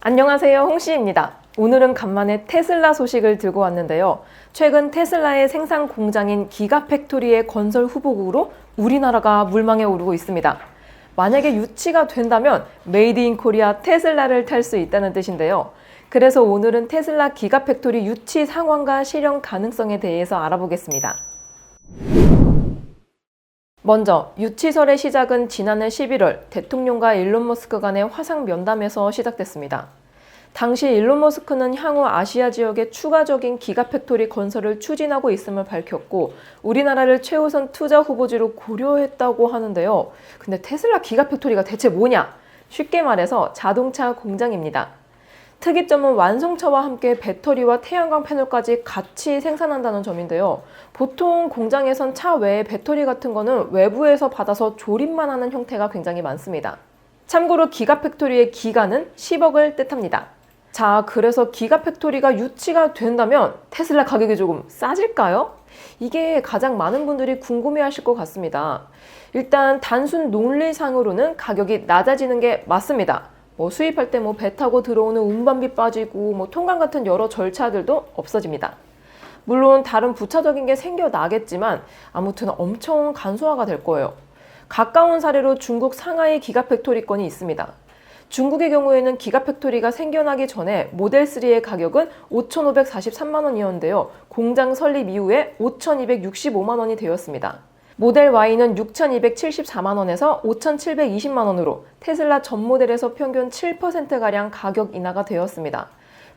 안녕하세요, 홍씨입니다. 오늘은 간만에 테슬라 소식을 들고 왔는데요. 최근 테슬라의 생산 공장인 기가팩토리의 건설 후보국으로 우리나라가 물망에 오르고 있습니다. 만약에 유치가 된다면 메이드 인 코리아 테슬라를 탈 수 있다는 뜻인데요. 그래서 오늘은 테슬라 기가팩토리 유치 상황과 실현 가능성에 대해서 알아보겠습니다. 먼저 유치설의 시작은 지난해 11월 대통령과 일론 머스크 간의 화상 면담에서 시작됐습니다. 당시 일론 머스크는 향후 아시아 지역에 추가적인 기가팩토리 건설을 추진하고 있음을 밝혔고 우리나라를 최우선 투자 후보지로 고려했다고 하는데요. 근데 테슬라 기가팩토리가 대체 뭐냐? 쉽게 말해서 자동차 공장입니다. 특이점은 완성차와 함께 배터리와 태양광 패널까지 같이 생산한다는 점인데요. 보통 공장에선 차 외에 배터리 같은 거는 외부에서 받아서 조립만 하는 형태가 굉장히 많습니다. 참고로 기가팩토리의 기가는 10억을 뜻합니다. 자, 그래서 기가팩토리가 유치가 된다면 테슬라 가격이 조금 싸질까요? 이게 가장 많은 분들이 궁금해하실 것 같습니다. 일단 단순 논리상으로는 가격이 낮아지는 게 맞습니다. 수입할 때 배 타고 들어오는 운반비 빠지고 통관 같은 여러 절차들도 없어집니다. 물론 다른 부차적인 게 생겨나겠지만 아무튼 엄청 간소화가 될 거예요. 가까운 사례로 중국 상하이 기가팩토리 건이 있습니다. 중국의 경우에는 기가팩토리가 생겨나기 전에 모델3의 가격은 5,543만 원이었는데요. 공장 설립 이후에 5,265만 원이 되었습니다. 모델 Y는 6,274만 원에서 5,720만 원으로 테슬라 전 모델에서 평균 7%가량 가격 인하가 되었습니다.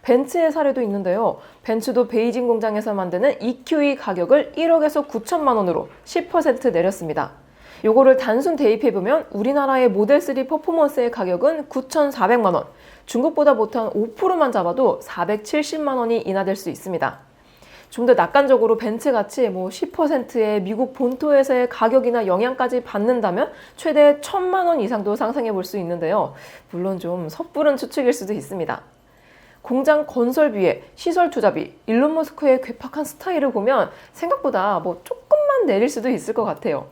벤츠의 사례도 있는데요. 벤츠도 베이징 공장에서 만드는 EQE 가격을 1억에서 9천만 원으로 10% 내렸습니다. 요거를 단순 대입해보면 우리나라의 모델3 퍼포먼스의 가격은 9,400만 원, 중국보다 못한 5%만 잡아도 470만 원이 인하될 수 있습니다. 좀 더 낙관적으로 벤츠같이 10%의 미국 본토에서의 가격이나 영향까지 받는다면 최대 1,000만 원 이상도 상상해 볼 수 있는데요. 물론 좀 섣부른 추측일 수도 있습니다. 공장 건설비에 시설 투자비, 일론 머스크의 괴팍한 스타일을 보면 생각보다 조금만 내릴 수도 있을 것 같아요.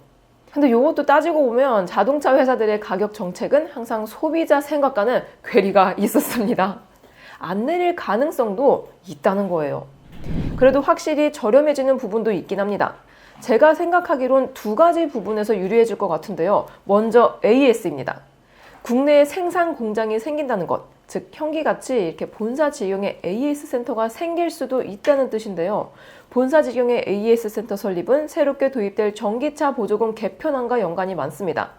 근데 이것도 따지고 보면 자동차 회사들의 가격 정책은 항상 소비자 생각과는 괴리가 있었습니다. 안 내릴 가능성도 있다는 거예요. 그래도 확실히 저렴해지는 부분도 있긴 합니다. 제가 생각하기론 두 가지 부분에서 유리해질 것 같은데요. 먼저 AS입니다. 국내에 생산 공장이 생긴다는 것, 즉 현기같이 이렇게 본사 지경에 AS 센터가 생길 수도 있다는 뜻인데요. 본사 지경의 AS 센터 설립은 새롭게 도입될 전기차 보조금 개편안과 연관이 많습니다.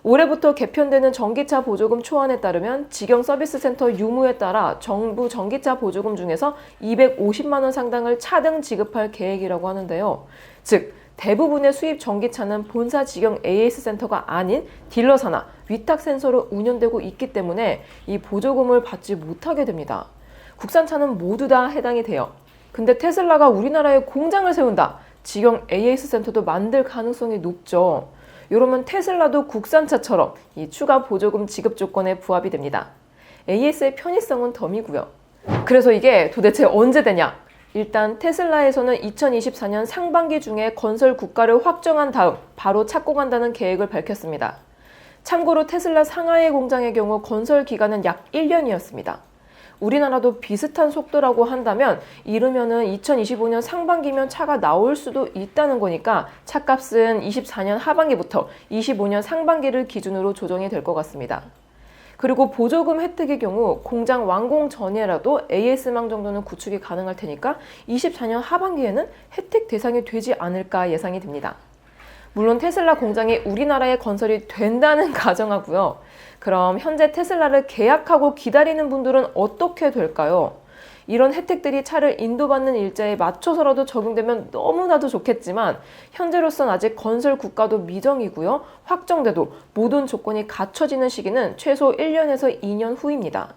올해부터 개편되는 전기차 보조금 초안에 따르면 직영 서비스 센터 유무에 따라 정부 전기차 보조금 중에서 250만 원 상당을 차등 지급할 계획이라고 하는데요. 즉 대부분의 수입 전기차는 본사 직영 AS 센터가 아닌 딜러사나 위탁 센서로 운영되고 있기 때문에 이 보조금을 받지 못하게 됩니다. 국산차는 모두 다 해당이 돼요. 근데 테슬라가 우리나라에 공장을 세운다. 직영 AS 센터도 만들 가능성이 높죠. 이러면 테슬라도 국산차처럼 이 추가 보조금 지급 조건에 부합이 됩니다. AS의 편의성은 덤이고요. 그래서 이게 도대체 언제 되냐? 일단 테슬라에서는 2024년 상반기 중에 건설 국가를 확정한 다음 바로 착공한다는 계획을 밝혔습니다. 참고로 테슬라 상하이 공장의 경우 건설 기간은 약 1년이었습니다. 우리나라도 비슷한 속도라고 한다면 이르면은 2025년 상반기면 차가 나올 수도 있다는 거니까 차값은 24년 하반기부터 25년 상반기를 기준으로 조정이 될 것 같습니다. 그리고 보조금 혜택의 경우 공장 완공 전이라도 AS망 정도는 구축이 가능할 테니까 24년 하반기에는 혜택 대상이 되지 않을까 예상이 됩니다. 물론 테슬라 공장이 우리나라에 건설이 된다는 가정하고요. 그럼 현재 테슬라를 계약하고 기다리는 분들은 어떻게 될까요? 이런 혜택들이 차를 인도받는 일자에 맞춰서라도 적용되면 너무나도 좋겠지만 현재로선 아직 건설 국가도 미정이고요. 확정돼도 모든 조건이 갖춰지는 시기는 최소 1년에서 2년 후입니다.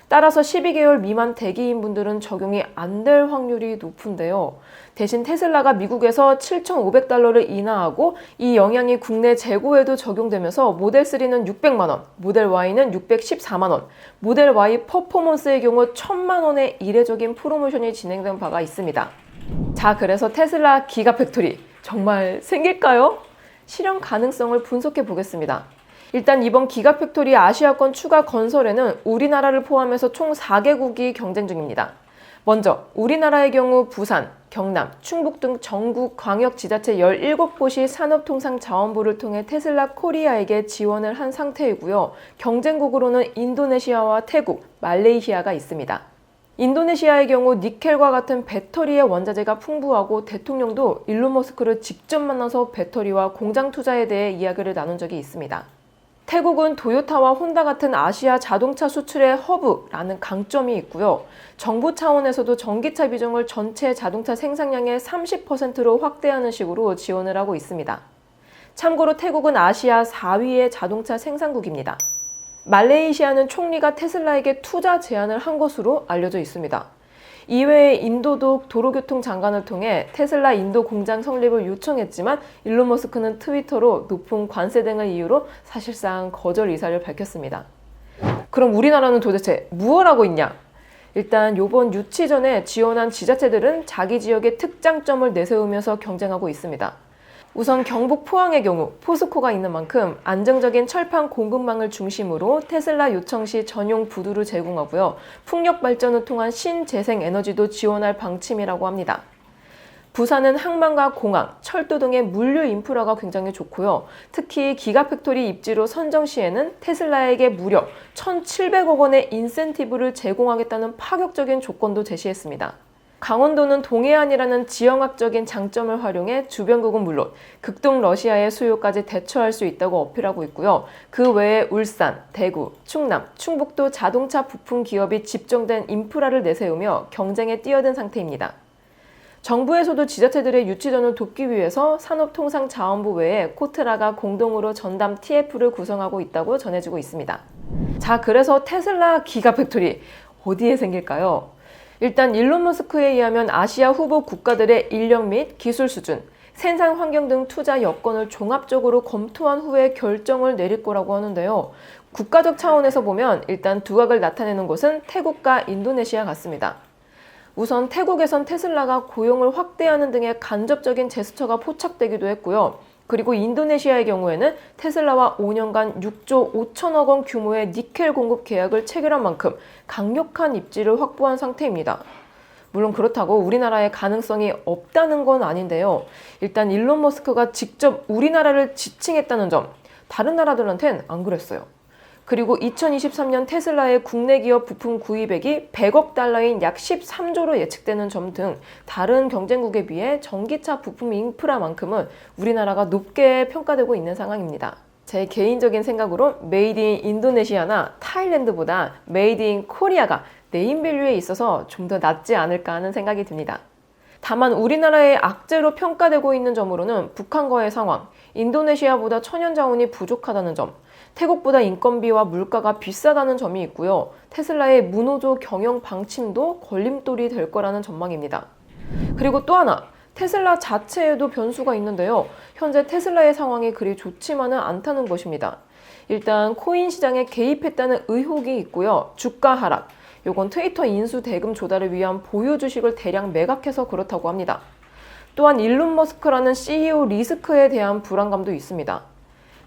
따라서 12개월 미만 대기인 분들은 적용이 안 될 확률이 높은데요. 대신 테슬라가 미국에서 7,500달러를 인하하고 이 영향이 국내 재고에도 적용되면서 모델3는 600만 원, 모델 Y는 614만 원, 모델 Y 퍼포먼스의 경우 1,000만 원의 이례적인 프로모션이 진행된 바가 있습니다. 자, 그래서 테슬라 기가팩토리 정말 생길까요? 실현 가능성을 분석해 보겠습니다. 일단 이번 기가팩토리 아시아권 추가 건설에는 우리나라를 포함해서 총 4개국이 경쟁 중입니다. 먼저 우리나라의 경우 부산, 경남, 충북 등 전국 광역지자체 17곳이 산업통상자원부를 통해 테슬라 코리아에게 지원을 한 상태이고요. 경쟁국으로는 인도네시아와 태국, 말레이시아가 있습니다. 인도네시아의 경우 니켈과 같은 배터리의 원자재가 풍부하고 대통령도 일론 머스크를 직접 만나서 배터리와 공장 투자에 대해 이야기를 나눈 적이 있습니다. 태국은 도요타와 혼다 같은 아시아 자동차 수출의 허브라는 강점이 있고요. 정부 차원에서도 전기차 비중을 전체 자동차 생산량의 30%로 확대하는 식으로 지원을 하고 있습니다. 참고로 태국은 아시아 4위의 자동차 생산국입니다. 말레이시아는 총리가 테슬라에게 투자 제안을 한 것으로 알려져 있습니다. 이외에 인도도 도로교통 장관을 통해 테슬라 인도 공장 성립을 요청했지만 일론 머스크는 트위터로 높은 관세 등을 이유로 사실상 거절 의사를 밝혔습니다. 그럼 우리나라는 도대체 무엇 하고 있냐? 일단 이번 유치 전에 지원한 지자체들은 자기 지역의 특장점을 내세우면서 경쟁하고 있습니다. 우선 경북 포항의 경우 포스코가 있는 만큼 안정적인 철판 공급망을 중심으로 테슬라 요청 시 전용 부두를 제공하고요. 풍력 발전을 통한 신재생 에너지도 지원할 방침이라고 합니다. 부산은 항만과 공항, 철도 등의 물류 인프라가 굉장히 좋고요. 특히 기가팩토리 입지로 선정시에는 테슬라에게 무려 1,700억 원의 인센티브를 제공하겠다는 파격적인 조건도 제시했습니다. 강원도는 동해안이라는 지형학적인 장점을 활용해 주변국은 물론 극동 러시아의 수요까지 대처할 수 있다고 어필하고 있고요. 그 외에 울산, 대구, 충남, 충북도 자동차 부품 기업이 집중된 인프라를 내세우며 경쟁에 뛰어든 상태입니다. 정부에서도 지자체들의 유치전을 돕기 위해서 산업통상자원부 외에 코트라가 공동으로 전담 TF를 구성하고 있다고 전해지고 있습니다. 자, 그래서 테슬라 기가팩토리 어디에 생길까요? 일단 일론 머스크에 의하면 아시아 후보 국가들의 인력 및 기술 수준, 생산 환경 등 투자 여건을 종합적으로 검토한 후에 결정을 내릴 거라고 하는데요. 국가적 차원에서 보면 일단 두각을 나타내는 곳은 태국과 인도네시아 같습니다. 우선 태국에선 테슬라가 고용을 확대하는 등의 간접적인 제스처가 포착되기도 했고요. 그리고 인도네시아의 경우에는 테슬라와 5년간 6조 5천억 원 규모의 니켈 공급 계약을 체결한 만큼 강력한 입지를 확보한 상태입니다. 물론 그렇다고 우리나라의 가능성이 없다는 건 아닌데요. 일단 일론 머스크가 직접 우리나라를 지칭했다는 점, 다른 나라들한텐 안 그랬어요. 그리고 2023년 테슬라의 국내 기업 부품 구입액이 100억 달러인 약 13조로 예측되는 점 등 다른 경쟁국에 비해 전기차 부품 인프라만큼은 우리나라가 높게 평가되고 있는 상황입니다. 제 개인적인 생각으로 메이드 인 인도네시아나 타일랜드보다 메이드 인 코리아가 네임밸류에 있어서 좀 더 낫지 않을까 하는 생각이 듭니다. 다만 우리나라의 악재로 평가되고 있는 점으로는 북한과의 상황, 인도네시아보다 천연자원이 부족하다는 점, 태국보다 인건비와 물가가 비싸다는 점이 있고요. 테슬라의 무노조 경영 방침도 걸림돌이 될 거라는 전망입니다. 그리고 또 하나, 테슬라 자체에도 변수가 있는데요. 현재 테슬라의 상황이 그리 좋지만은 않다는 것입니다. 일단 코인 시장에 개입했다는 의혹이 있고요. 주가 하락, 요건 트위터 인수 대금 조달을 위한 보유 주식을 대량 매각해서 그렇다고 합니다. 또한 일론 머스크라는 CEO 리스크에 대한 불안감도 있습니다.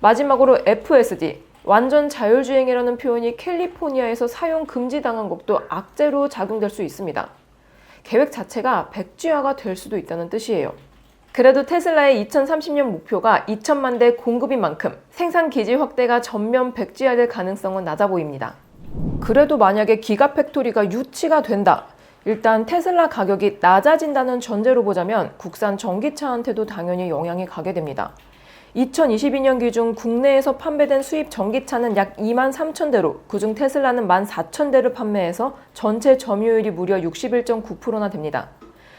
마지막으로 FSD, 완전 자율주행이라는 표현이 캘리포니아에서 사용 금지당한 것도 악재로 작용될 수 있습니다. 계획 자체가 백지화가 될 수도 있다는 뜻이에요. 그래도 테슬라의 2030년 목표가 2천만 대 공급인 만큼 생산 기지 확대가 전면 백지화될 가능성은 낮아 보입니다. 그래도 만약에 기가팩토리가 유치가 된다. 일단 테슬라 가격이 낮아진다는 전제로 보자면 국산 전기차한테도 당연히 영향이 가게 됩니다. 2022년 기준 국내에서 판매된 수입 전기차는 약 2만 3천 대로 그중 테슬라는 1만 4천 대를 판매해서 전체 점유율이 무려 61.9%나 됩니다.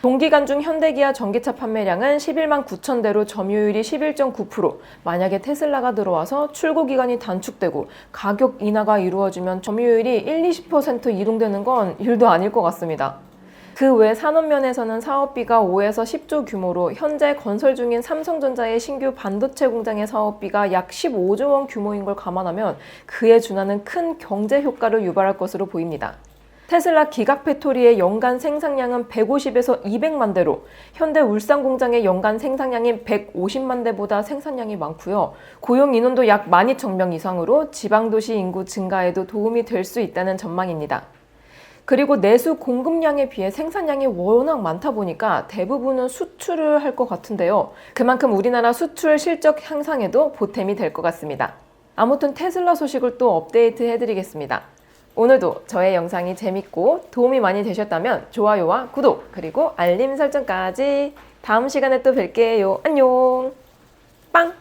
동기간 중 현대기아 전기차 판매량은 11만 9천 대로 점유율이 11.9%. 만약에 테슬라가 들어와서 출고 기간이 단축되고 가격 인하가 이루어지면 점유율이 1-20% 이동되는 건 일도 아닐 것 같습니다. 그 외 산업면에서는 사업비가 5에서 10조 규모로 현재 건설 중인 삼성전자의 신규 반도체 공장의 사업비가 약 15조 원 규모인 걸 감안하면 그에 준하는 큰 경제 효과를 유발할 것으로 보입니다. 테슬라 기가팩토리의 연간 생산량은 150에서 200만 대로 현대 울산 공장의 연간 생산량인 150만 대보다 생산량이 많고요. 고용 인원도 약 12,000명 이상으로 지방도시 인구 증가에도 도움이 될 수 있다는 전망입니다. 그리고 내수 공급량에 비해 생산량이 워낙 많다 보니까 대부분은 수출을 할 것 같은데요. 그만큼 우리나라 수출 실적 향상에도 보탬이 될 것 같습니다. 아무튼 테슬라 소식을 또 업데이트 해드리겠습니다. 오늘도 저의 영상이 재밌고 도움이 많이 되셨다면 좋아요와 구독 그리고 알림 설정까지 다음 시간에 또 뵐게요. 안녕. 빵!